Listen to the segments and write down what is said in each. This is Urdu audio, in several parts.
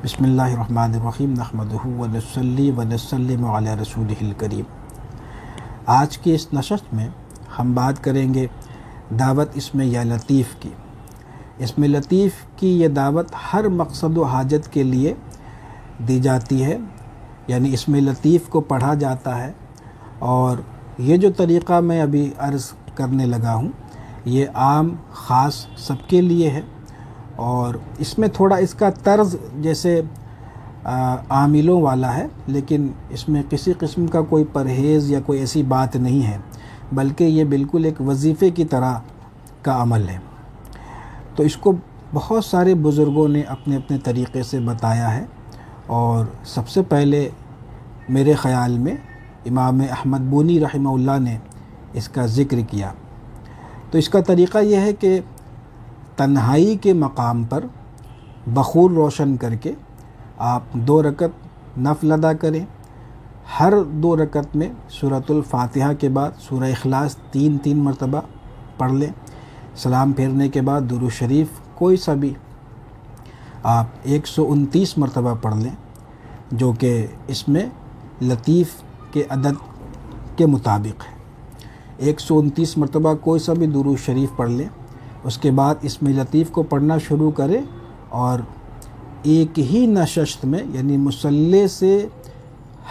بسم اللہ الرحمن الرحیم نحمدہ ونصلی ونسلم علی رسولہ الکریم۔ آج کی اس نشست میں ہم بات کریں گے دعوت اسم یا لطیف کی۔ اسم لطیف کی یہ دعوت ہر مقصد و حاجت کے لیے دی جاتی ہے، یعنی اسم لطیف کو پڑھا جاتا ہے، اور یہ جو طریقہ میں ابھی عرض کرنے لگا ہوں یہ عام خاص سب کے لیے ہے، اور اس میں تھوڑا اس کا طرز جیسے عاملوں والا ہے، لیکن اس میں کسی قسم کا کوئی پرہیز یا کوئی ایسی بات نہیں ہے، بلکہ یہ بالکل ایک وظیفے کی طرح کا عمل ہے۔ تو اس کو بہت سارے بزرگوں نے اپنے اپنے طریقے سے بتایا ہے، اور سب سے پہلے میرے خیال میں امام احمد بونی رحمہ اللہ نے اس کا ذکر کیا۔ تو اس کا طریقہ یہ ہے کہ تنہائی کے مقام پر بخور روشن کر کے آپ 2 رکعت نفل ادا کریں۔ ہر 2 رکعت میں سورۃ الفاتحہ کے بعد سورہ اخلاص 3 مرتبہ پڑھ لیں۔ سلام پھیرنے کے بعد درود شریف کوئی سا بھی آپ 129 مرتبہ پڑھ لیں، جو کہ اس میں لطیف کے عدد کے مطابق ہے۔ 129 مرتبہ کوئی سا بھی درود شریف پڑھ لیں، اس کے بعد اسم لطیف کو پڑھنا شروع کریں، اور ایک ہی نشست میں یعنی مصلی سے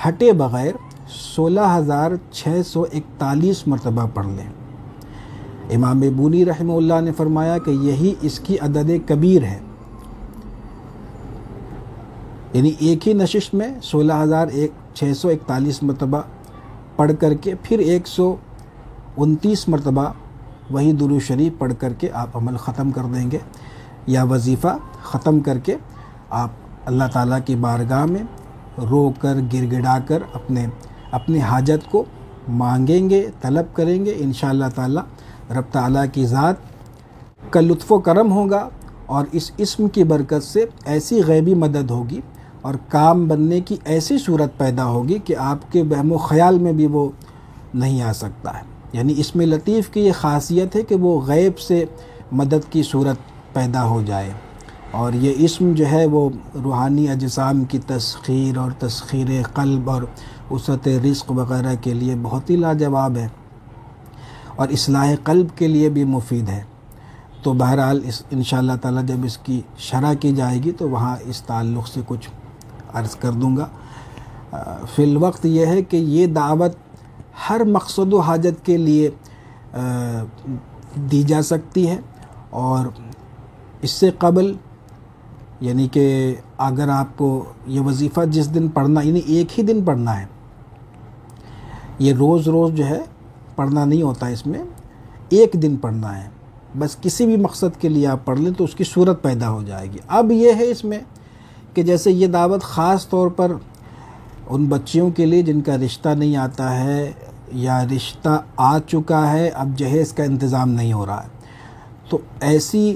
ہٹے بغیر 16,641 مرتبہ پڑھ لیں۔ امام بونی رحمہ اللہ نے فرمایا کہ یہی اس کی عدد کبیر ہے، یعنی ایک ہی نشست میں 16,641 مرتبہ پڑھ کر کے پھر 129 مرتبہ وہی درود شریف پڑھ کر کے آپ عمل ختم کر دیں گے، یا وظیفہ ختم کر کے آپ اللہ تعالیٰ کی بارگاہ میں رو کر گر گڑا کر اپنے حاجت کو مانگیں گے، طلب کریں گے۔ انشاءاللہ تعالیٰ رب تعالیٰ کی ذات کا لطف و کرم ہوگا، اور اس اسم کی برکت سے ایسی غیبی مدد ہوگی اور کام بننے کی ایسی صورت پیدا ہوگی کہ آپ کے وہم و خیال میں بھی وہ نہیں آ سکتا ہے۔ یعنی اسم لطیف کی یہ خاصیت ہے کہ وہ غیب سے مدد کی صورت پیدا ہو جائے، اور یہ اسم جو ہے وہ روحانی اجسام کی تسخیر اور تسخیر قلب اور وسعت رزق وغیرہ کے لیے بہت ہی لاجواب ہے، اور اصلاح قلب کے لیے بھی مفید ہے۔ تو بہرحال انشاءاللہ تعالی جب اس کی شرح کی جائے گی تو وہاں اس تعلق سے کچھ عرض کر دوں گا۔ فی الوقت یہ ہے کہ یہ دعوت ہر مقصد و حاجت کے لیے دی جا سکتی ہے، اور اس سے قبل یعنی کہ اگر آپ کو یہ وظیفہ جس دن پڑھنا، یعنی ایک ہی دن پڑھنا ہے، یہ روز جو ہے پڑھنا نہیں ہوتا، اس میں ایک دن پڑھنا ہے، بس کسی بھی مقصد کے لیے آپ پڑھ لیں تو اس کی صورت پیدا ہو جائے گی۔ اب یہ ہے اس میں کہ جیسے یہ دعوت خاص طور پر ان بچیوں کے لیے جن کا رشتہ نہیں آتا ہے یا رشتہ آ چکا ہے، اب جہیز کا انتظام نہیں ہو رہا ہے، تو ایسی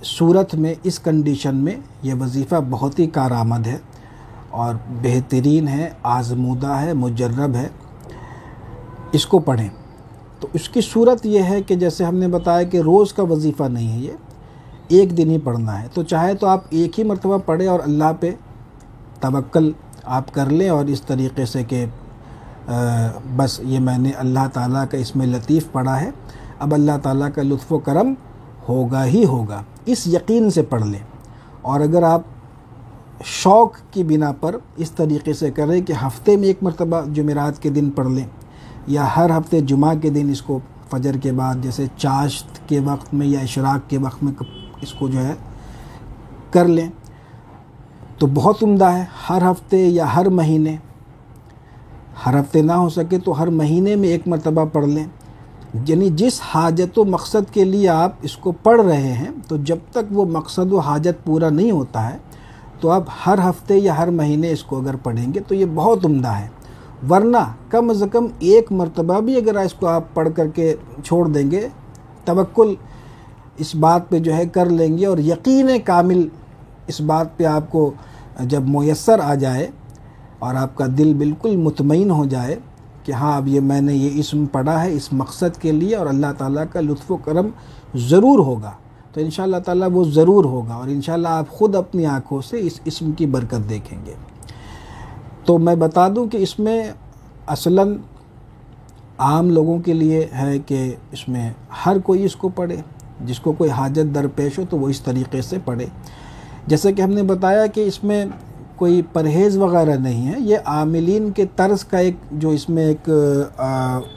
صورت میں اس کنڈیشن میں یہ وظیفہ بہت ہی کارآمد ہے اور بہترین ہے، آزمودہ ہے، مجرب ہے۔ اس کو پڑھیں تو اس کی صورت یہ ہے کہ جیسے ہم نے بتایا کہ روز کا وظیفہ نہیں ہے، یہ ایک دن ہی پڑھنا ہے، تو چاہے تو آپ ایک ہی مرتبہ پڑھیں اور اللہ پہ توکل آپ کر لیں، اور اس طریقے سے کہ بس یہ میں نے اللہ تعالیٰ کا اسم لطیف پڑھا ہے، اب اللہ تعالیٰ کا لطف و کرم ہوگا ہی ہوگا، اس یقین سے پڑھ لیں۔ اور اگر آپ شوق کی بنا پر اس طریقے سے کریں کہ ہفتے میں ایک مرتبہ جمعرات کے دن پڑھ لیں، یا ہر ہفتے جمعہ کے دن اس کو فجر کے بعد جیسے چاشت کے وقت میں یا اشراق کے وقت میں اس کو جو ہے کر لیں تو بہت عمدہ ہے۔ ہر ہفتے یا ہر مہینے، ہر ہفتے نہ ہو سکے تو ہر مہینے میں ایک مرتبہ پڑھ لیں، یعنی جس حاجت و مقصد کے لیے آپ اس کو پڑھ رہے ہیں، تو جب تک وہ مقصد و حاجت پورا نہیں ہوتا ہے تو آپ ہر ہفتے یا ہر مہینے اس کو اگر پڑھیں گے تو یہ بہت عمدہ ہے۔ ورنہ کم از کم ایک مرتبہ بھی اگر اس کو آپ پڑھ کر کے چھوڑ دیں گے، توکل اس بات پہ جو ہے کر لیں گے، اور یقین کامل اس بات پہ آپ کو جب میسر آ جائے اور آپ کا دل بالکل مطمئن ہو جائے کہ ہاں اب یہ میں نے یہ اسم پڑھا ہے اس مقصد کے لیے، اور اللہ تعالیٰ کا لطف و کرم ضرور ہوگا، تو انشاءاللہ تعالیٰ وہ ضرور ہوگا، اور انشاءاللہ آپ خود اپنی آنکھوں سے اس اسم کی برکت دیکھیں گے۔ تو میں بتا دوں کہ اس میں اصلاً عام لوگوں کے لیے ہے کہ اس میں ہر کوئی اس کو پڑھے، جس کو کوئی حاجت درپیش ہو تو وہ اس طریقے سے پڑھے۔ جیسے کہ ہم نے بتایا کہ اس میں کوئی پرہیز وغیرہ نہیں ہے، یہ عاملین کے طرز کا ایک جو اس میں ایک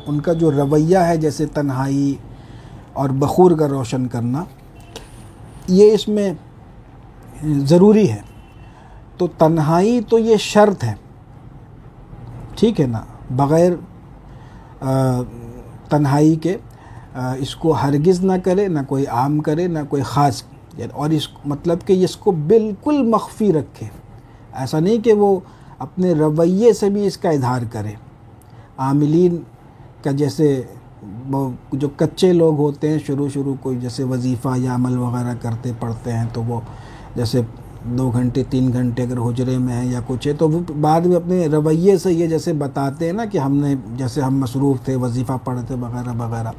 ان کا جو رویہ ہے، جیسے تنہائی اور بخور کا روشن کرنا، یہ اس میں ضروری ہے۔ تو تنہائی تو یہ شرط ہے، ٹھیک ہے نا، بغیر تنہائی کے اس کو ہرگز نہ کرے، نہ کوئی عام کرے، نہ کوئی خاص، اور اس مطلب کہ اس کو بالکل مخفی رکھے۔ ایسا نہیں کہ وہ اپنے رویے سے بھی اس کا اظہار کرے۔ عاملین کا جیسے جو کچے لوگ ہوتے ہیں، شروع کوئی جیسے وظیفہ یا عمل وغیرہ کرتے پڑھتے ہیں، تو وہ جیسے 2 گھنٹے 3 گھنٹے اگر حجرے میں ہیں یا کچھ ہے، تو وہ بعد میں اپنے رویے سے یہ جیسے بتاتے ہیں نا کہ ہم نے جیسے ہم مصروف تھے، وظیفہ پڑھتے وغیرہ وغیرہ۔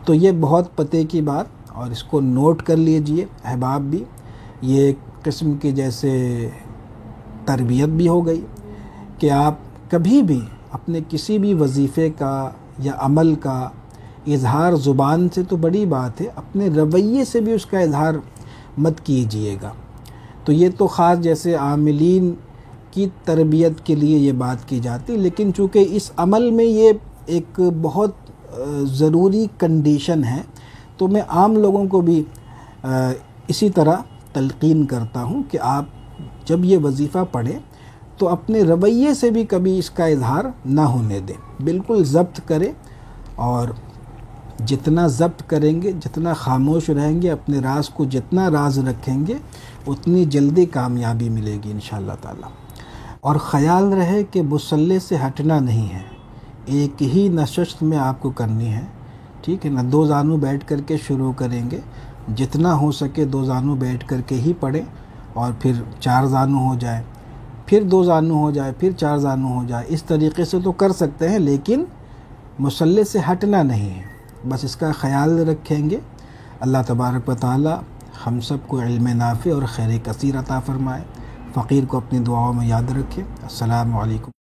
تو یہ بہت پتے کی بات، اور اس کو نوٹ کر لیجئے احباب بھی، یہ ایک قسم کی جیسے تربیت بھی ہو گئی کہ آپ کبھی بھی اپنے کسی بھی وظیفے کا یا عمل کا اظہار زبان سے تو بڑی بات ہے، اپنے رویے سے بھی اس کا اظہار مت کیجئے گا۔ تو یہ تو خاص جیسے عاملین کی تربیت کے لیے یہ بات کی جاتی، لیکن چونکہ اس عمل میں یہ ایک بہت ضروری کنڈیشن ہے، تو میں عام لوگوں کو بھی اسی طرح تلقین کرتا ہوں کہ آپ جب یہ وظیفہ پڑھیں تو اپنے رویے سے بھی کبھی اس کا اظہار نہ ہونے دیں، بالکل ضبط کریں، اور جتنا ضبط کریں گے، جتنا خاموش رہیں گے، اپنے راز کو جتنا راز رکھیں گے، اتنی جلدی کامیابی ملے گی انشاءاللہ تعالی۔ اور خیال رہے کہ مصلی سے ہٹنا نہیں ہے، ایک ہی نشست میں آپ کو کرنی ہے، ٹھیک ہے نا۔ 2 زانو بیٹھ کر کے شروع کریں گے، جتنا ہو سکے 2 زانو بیٹھ کر کے ہی پڑھیں، اور پھر 4 زانو ہو جائے، پھر 2 زانو ہو جائے، پھر 4 زانو ہو جائے، اس طریقے سے تو کر سکتے ہیں، لیکن مصلی سے ہٹنا نہیں ہے، بس اس کا خیال رکھیں گے۔ اللہ تبارک و تعالی ہم سب کو علم نافع اور خیر کثیر عطا فرمائے۔ فقیر کو اپنی دعاؤں میں یاد رکھیں۔ السلام علیکم۔